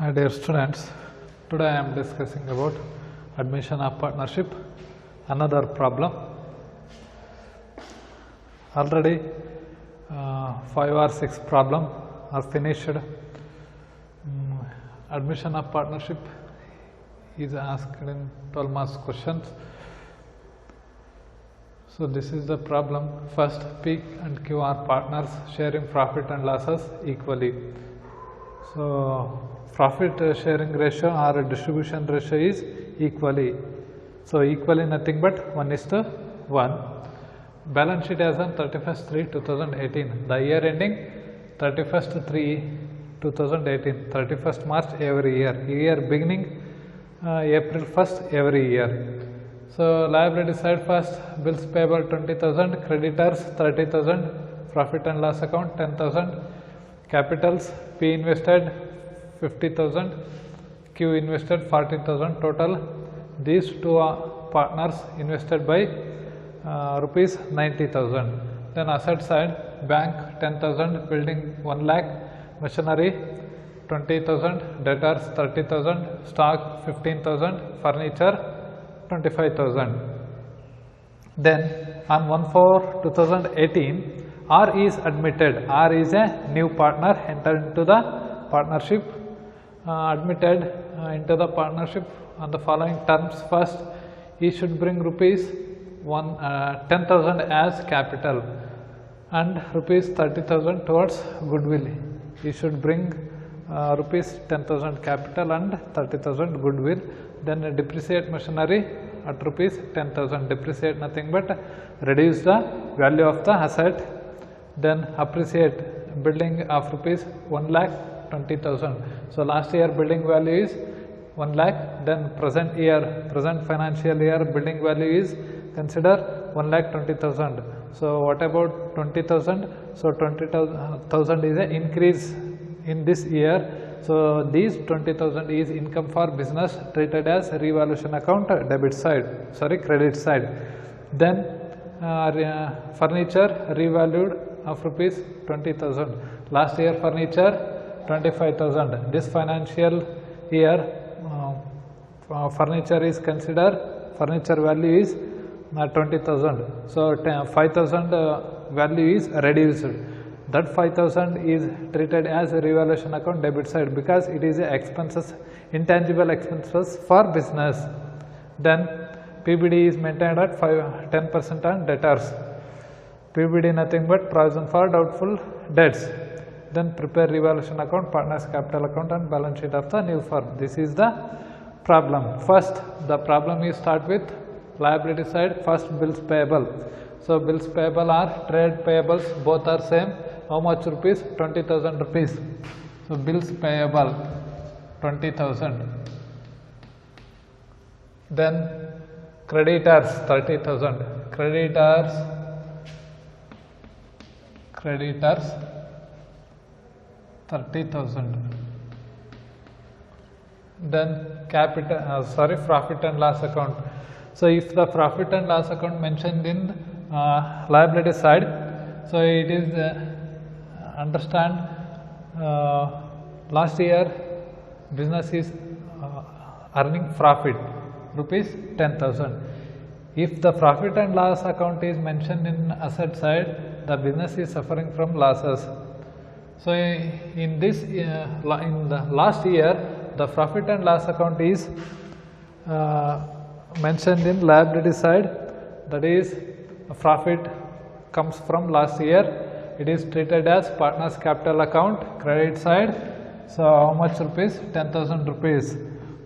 Hi dear students, today I am discussing about admission of partnership, another problem. Already 5 or 6 problem are finished. Admission of partnership is asked in 12 marks questions. So this is the problem. First, P and Q are partners sharing profit and losses equally. So profit sharing ratio or distribution ratio is equally. So equally nothing but 1:1. Balance sheet as on 31st/3/2018. The year ending 31st/3/2018. 31st March every year. Year beginning April 1st every year. So liability side first, bills payable 20,000, creditors 30,000, profit and loss account 10,000, capitals P invested 50,000, Q invested 40,000 total. These two partners invested by rupees 90,000. Then asset side, bank 10,000, building 1 lakh, machinery 20,000, debtors 30,000, stock 15,000, furniture 25,000. Then on 1/4/2018, R is admitted. R is a new partner entered into the partnership, admitted into the partnership on the following terms. First, he should bring rupees 10,000 as capital and rupees 30,000 towards goodwill. He should bring rupees 10,000 capital and 30,000 goodwill. Then depreciate machinery at rupees 10,000. Depreciate nothing but reduce the value of the asset. Then appreciate building of rupees 1,20,000. So last year building value is 1 lakh. Then present financial year building value is consider 1,20,000. So what about 20,000? So 20,000 is an increase in this year. So these 20,000 is income for business treated as revaluation account credit side. Then furniture revalued of rupees 20,000. Last year furniture 25,000. This financial year furniture is considered, furniture value is 20,000. So 5,000 value is reduced. That 5,000 is treated as a revaluation account debit side because it is expenses, intangible expenses for business. Then PBD is maintained at 10% on debtors. PBD nothing but provision for doubtful debts. Then prepare revaluation account, partners capital account and balance sheet of the new firm. This is the problem. First, the problem is start with liability side. First, bills payable. So bills payable are trade payables, both are same. How much rupees? 20,000 rupees. So bills payable 20,000. Then creditors 30,000. Creditors 30,000. Then profit and loss account. So if the profit and loss account mentioned in liability side, so it is understand last year business is earning profit rupees 10,000. If the profit and loss account is mentioned in asset side, the business is suffering from losses. So in this in the last year the profit and loss account is mentioned in liability side, that is profit comes from last year. It is treated as partners capital account credit side. So how much rupees? 10,000 rupees.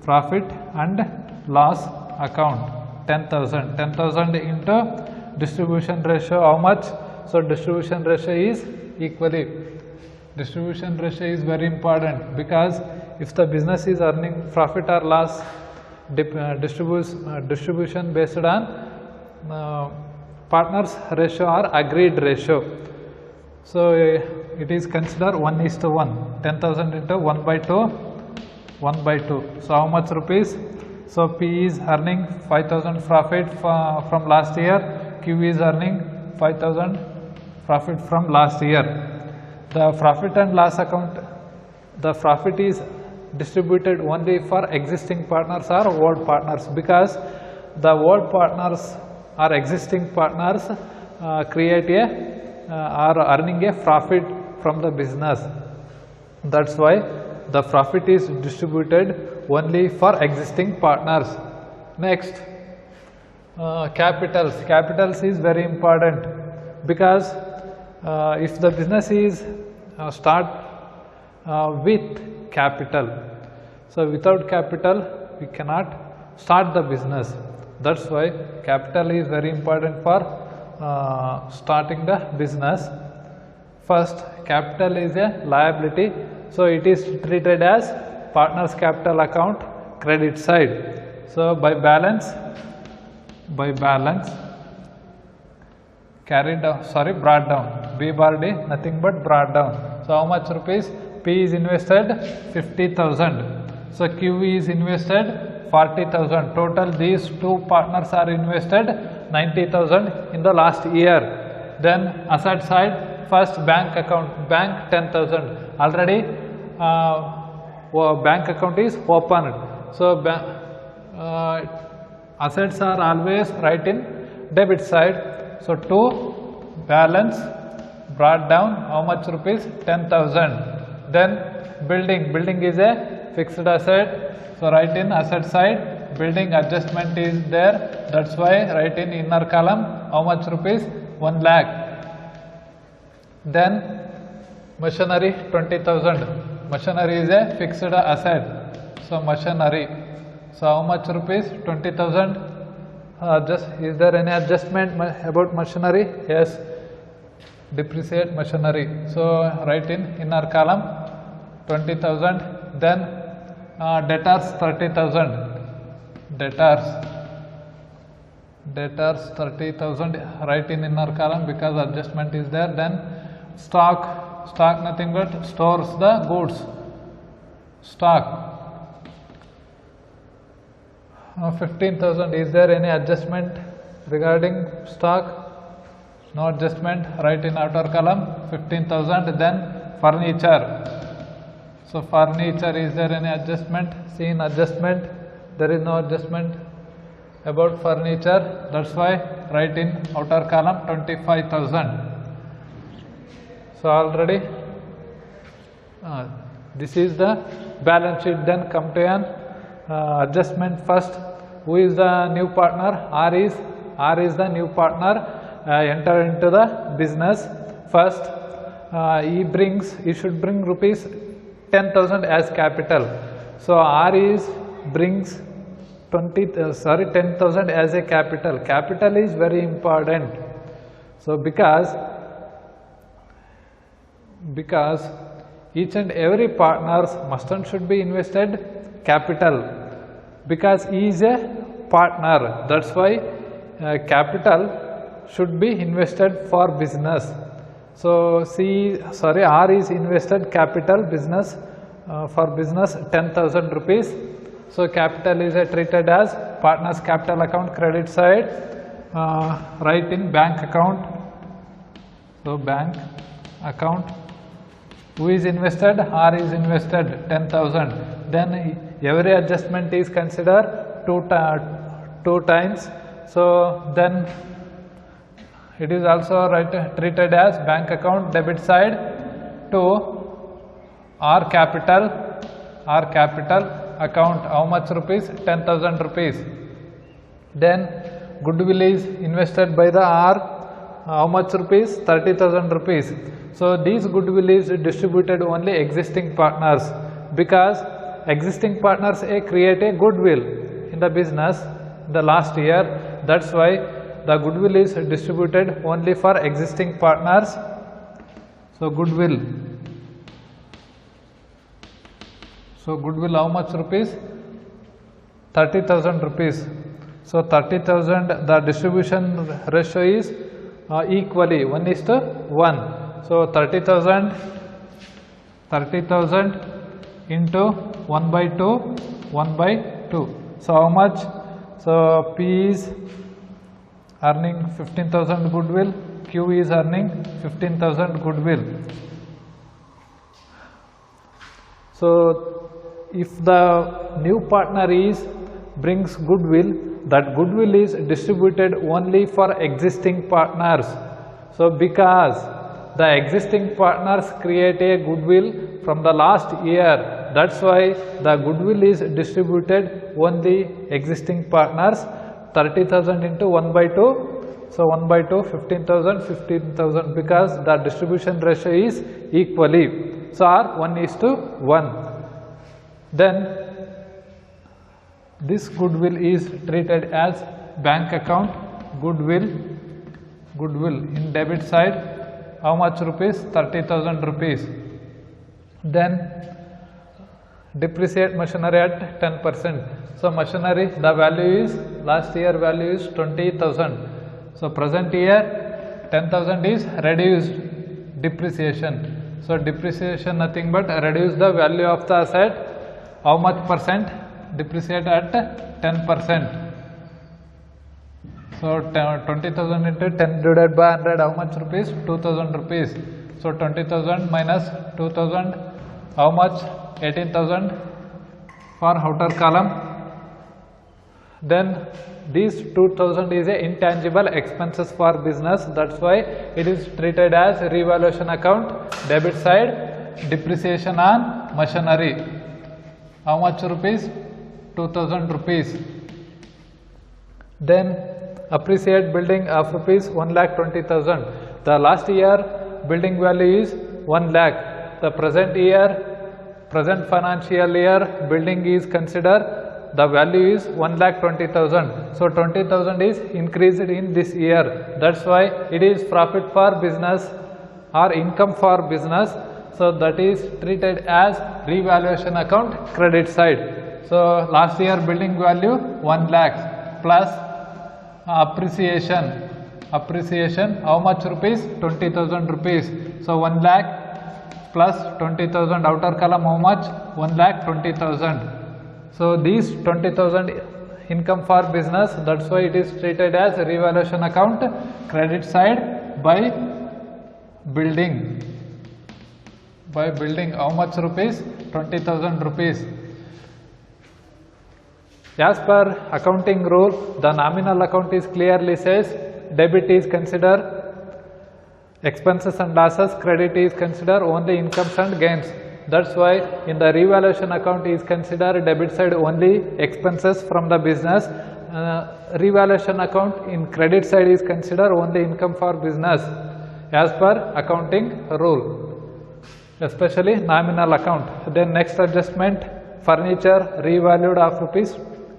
Profit and loss account 10,000. 10,000 into distribution ratio how much? So distribution ratio is equally. Distribution ratio is very important because if the business is earning profit or loss, distribution based on partners ratio or agreed ratio. So it is considered 1:1. 10,000 into 1/2, 1/2. So how much rupees? So P is earning 5,000 profit from last year. Q is earning 5,000 profit from last year. The profit and loss account, the profit is distributed only for existing partners or old partners, because the old partners or existing partners create a are earning a profit from the business. That's why the profit is distributed only for existing partners. Next, capitals. Capitals is very important, because if the business is start with capital, so without capital we cannot start the business. That's why capital is very important for starting the business. First, capital is a liability, so it is treated as partners capital account credit side. So by balance carried down, brought down, B bar D nothing but brought down. So how much rupees? P is invested 50,000. So Q is invested 40,000. Total these two partners are invested 90,000 in the last year. Then asset side, first bank account, bank 10,000. Already bank account is opened. So assets are always right in debit side. So to balance brought down how much rupees? 10,000. Then building is a fixed asset, so write in asset side, building adjustment is there, that's why write in inner column how much rupees? 1 lakh. Then machinery 20,000. Machinery is a fixed asset, so machinery, so how much rupees? 20,000. Just is there any adjustment about machinery? Yes, depreciate machinery, so write in inner column 20,000. Then debtors 30,000. Debtors 30,000, write in inner column because adjustment is there. Then stock nothing but stores the goods, stock 15,000. Is there any adjustment regarding stock? No adjustment, write in outer column 15,000. Then furniture, so furniture, is there any adjustment? See in adjustment, there is no adjustment about furniture, that's why write in outer column 25,000. So already this is the balance sheet. Then come to an adjustment. First, who is the new partner? R is the new partner. Enter into the business. First, he should bring rupees 10,000 as capital. So R brings 10,000 as a capital. Capital is very important. So because each and every partners must and should be invested capital, because he is a partner. That's why capital should be invested for business. So R is invested capital business for business 10,000 rupees. So capital is treated as partners capital account credit side. Write in bank account. So bank account, who is invested? R is invested 10,000. Then every adjustment is considered two times. So then it is also treated as bank account debit side to R capital account how much rupees? 10,000 rupees. Then goodwill is invested by the R, how much rupees? 30,000 rupees. So these goodwill is distributed only existing partners, because existing partners create a goodwill in the business in the last year. That's why the goodwill is distributed only for existing partners. So goodwill how much rupees? 30,000 rupees. So 30,000, the distribution ratio is equally 1:1. So 30,000 into 1/2. So how much? So P is earning 15,000 goodwill, Q is earning 15,000 goodwill. So if the new partner brings goodwill, that goodwill is distributed only for existing partners. So because the existing partners create a goodwill from the last year, that's why the goodwill is distributed only existing partners. 30,000 into 1 by 2. So 1 by 2, 15,000, 15,000, because the distribution ratio is equally. So or 1:1. Then this goodwill is treated as bank account goodwill in debit side. How much rupees? 30,000 rupees. Then depreciate machinery at 10%. So machinery, the value is, last year value is 20,000. So present year 10,000 is reduced depreciation. So depreciation nothing but reduce the value of the asset. How much percent? Depreciate at 10%. So 20,000 into 10 divided by 100, how much rupees? 2,000 rupees. So 20,000 minus 2,000, how much? 18,000 for outer column. Then these 2,000 is a intangible expenses for business. That's why it is treated as revaluation account. Debit side, depreciation on machinery. How much rupees? 2,000 rupees. Then appreciate building of rupees 1,20,000. The last year building value is 1 lakh. The present financial year building is considered, the value is 1,20,000. So 20,000 is increased in this year. That's why it is profit for business or income for business. So that is treated as revaluation account credit side. So last year building value 1 lakh plus appreciation. How much rupees? 20,000 rupees. So 1 lakh plus 20,000, outer column how much? 1,20,000. So these 20,000 income for business, that's why it is treated as revaluation account credit side by building. How much rupees? 20,000 rupees. As per accounting rule, the nominal account is clearly says debit is considered expenses and losses, credit is considered only incomes and gains. That's why in the revaluation account is considered debit side only expenses from the business. Revaluation account in credit side is considered only income for business as per accounting rule, especially nominal account. Then next adjustment, furniture revalued of rupees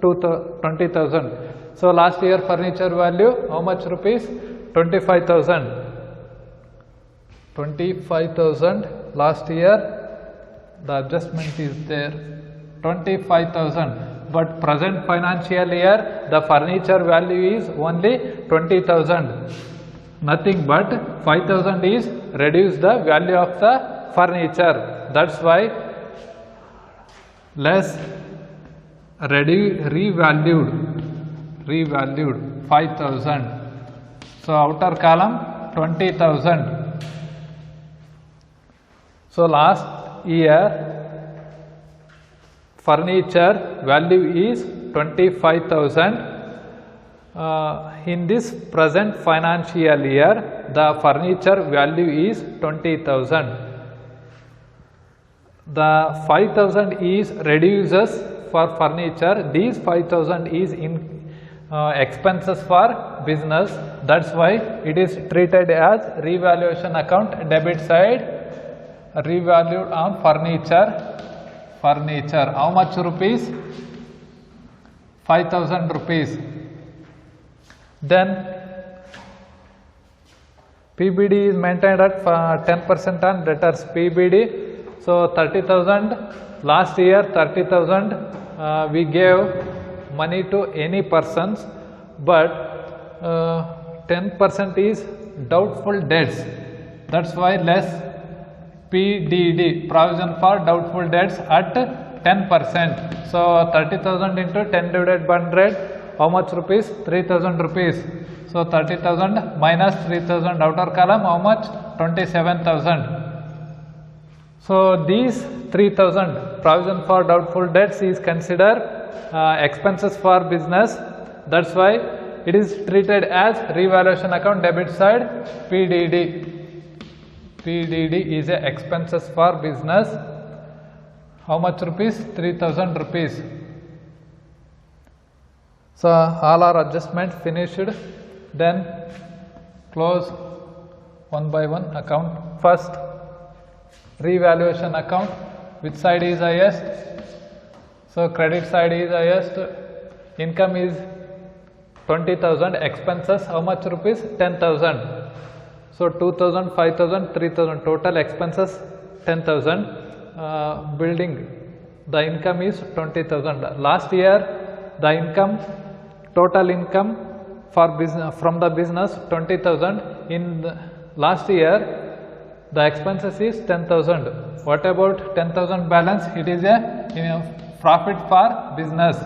20,000. So last year furniture value how much rupees? 25,000. 25,000 last year. The adjustment is there, 25,000. But present financial year the furniture value is only 20,000. Nothing but 5,000 is reduce the value of the furniture. That's why less revalued 5,000. So outer column 20,000. So last year furniture value is 25,000. In this present financial year the furniture value is 20,000. The 5,000 is reduces for furniture. These 5,000 is in expenses for business. That's why it is treated as revaluation account debit side. Revalued on furniture. How much rupees? 5,000 rupees. Then PBD is maintained at 10% on debtors PBD. So 30,000 last year 30,000 we gave money to any persons, but 10% is doubtful debts. That's why less PDD, provision for doubtful debts, at 10%. So 30,000 into 10 divided by 100, how much rupees? 3,000 rupees. So 30,000 minus 3,000, outer column how much? 27,000. So these 3,000 provision for doubtful debts is considered expenses for business. That's why it is treated as revaluation account debit side PDD. PDD is a expenses for business. How much rupees? 3000 rupees. So all our adjustment finished. Then close one by one account. First, revaluation account. Which side is highest? So credit side is highest. Income is 20,000. Expenses how much rupees? 10,000. So 2,000, 5,000, 3,000. Total expenses 10,000. Building, the income is 20,000. Last year the income, total income for business from the business 20,000. In the last year the expenses is 10,000. What about 10,000 balance? It is a profit for business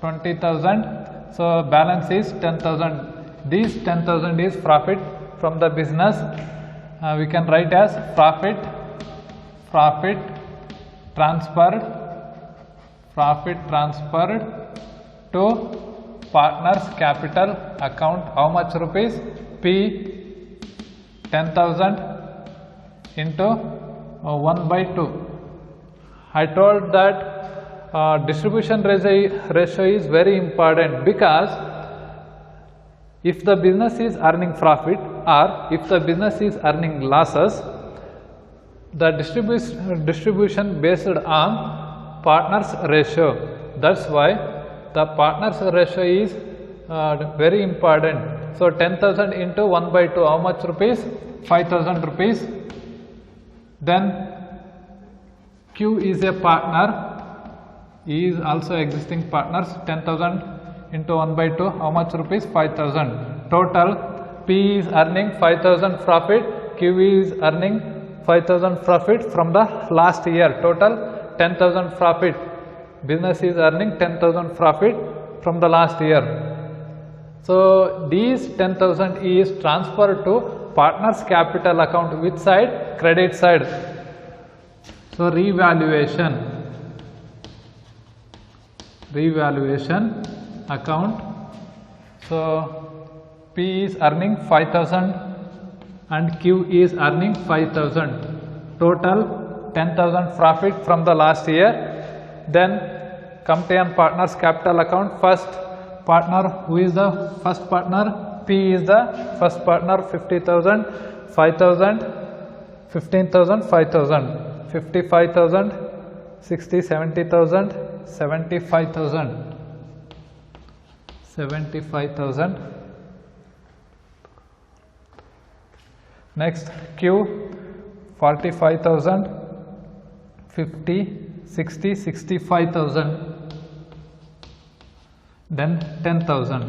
20,000. So balance is 10,000. This 10,000 is profit from the business. We can write as profit transferred to partners capital account. How much rupees? P 10,000 into 1 by 2. I told that distribution ratio is very important, because if the business is earning profit or if the business is earning losses, the distribution based on partners ratio. That's why the partners ratio is very important. So 10,000 into 1 by 2, how much rupees? 5,000 rupees. Then Q is a partner, E is also existing partners. 10,000 into 1 by 2, how much rupees? 5,000. Total, P is earning 5,000 profit, Q is earning 5,000 profit from the last year. Total 10,000 profit. Business is earning 10,000 profit from the last year. So these 10,000 is transferred to partners capital account. Which side? Credit side. So revaluation account. So P is earning 5,000 and Q is earning 5,000. Total 10,000 profit from the last year. Then Company and partners capital account. First partner, who is the first partner? P is the first partner. 50,000, 5,000, 15,000, 5,000, 55,000, 60, 70,000, 75,000, 75,000. Next Q 45,000, 50, 60, 65,000. Then 10,000.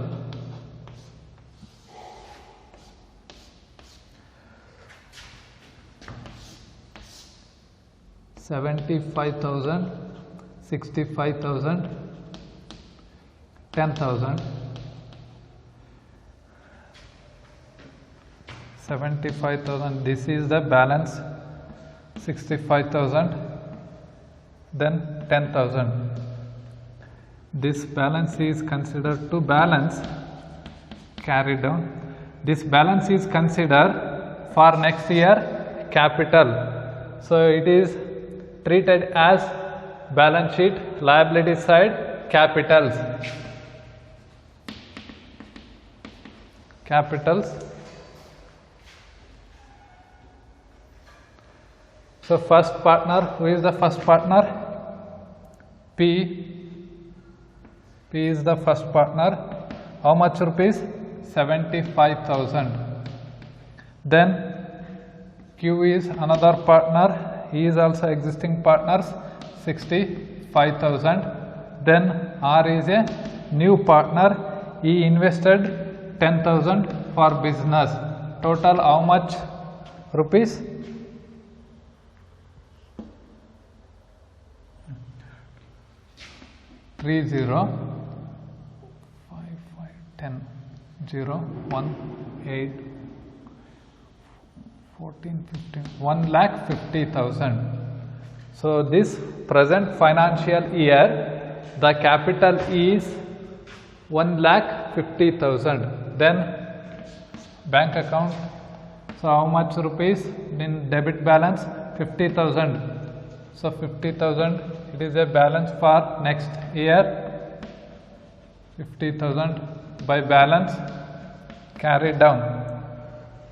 $75,000, 65,000, 10,000. 75,000. This is the balance. 65,000. Then 10,000. This balance is considered to balance. Carry down. This balance is considered for next year capital. So it is treated as balance sheet, liability side, capitals. So first partner, who is the first partner? P is the first partner. How much rupees? 75,000. Then Q is another partner. He is also existing partners. 65,000. Then R is a new partner. He invested 10,000 for business. Total how much rupees? 30 10 0 1 8 14 15 1,50,000. So this present financial year, the capital is 1,50,000. Then bank account. So how much rupees in debit balance? 50,000. So 50,000. It is a balance for next year. 50,000 by balance carried down.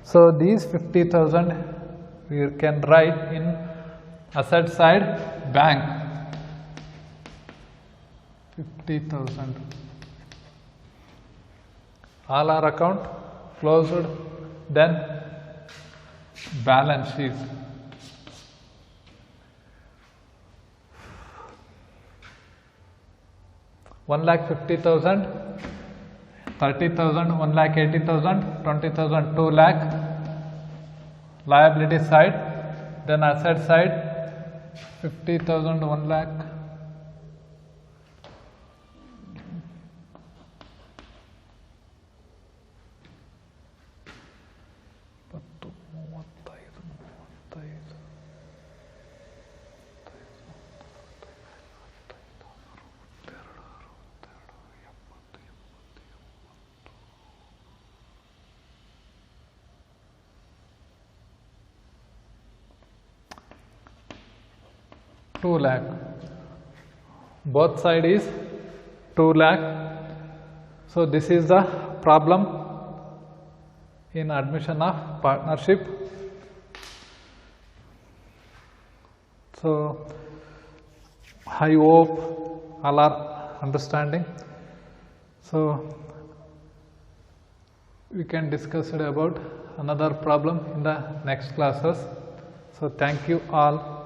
So these 50,000 we can write in asset side bank. 50,000. All our account closed. Then balance sheet. One lakh 50,000, 30,000, 1,80,000, 20,000, 2 lakh. Liability side, then asset side, 50,000, 1 lakh. Two lakh. Both side is 2 lakh. So this is the problem in admission of partnership. So I hope all are understanding. So we can discuss it about another problem in the next classes. So thank you all.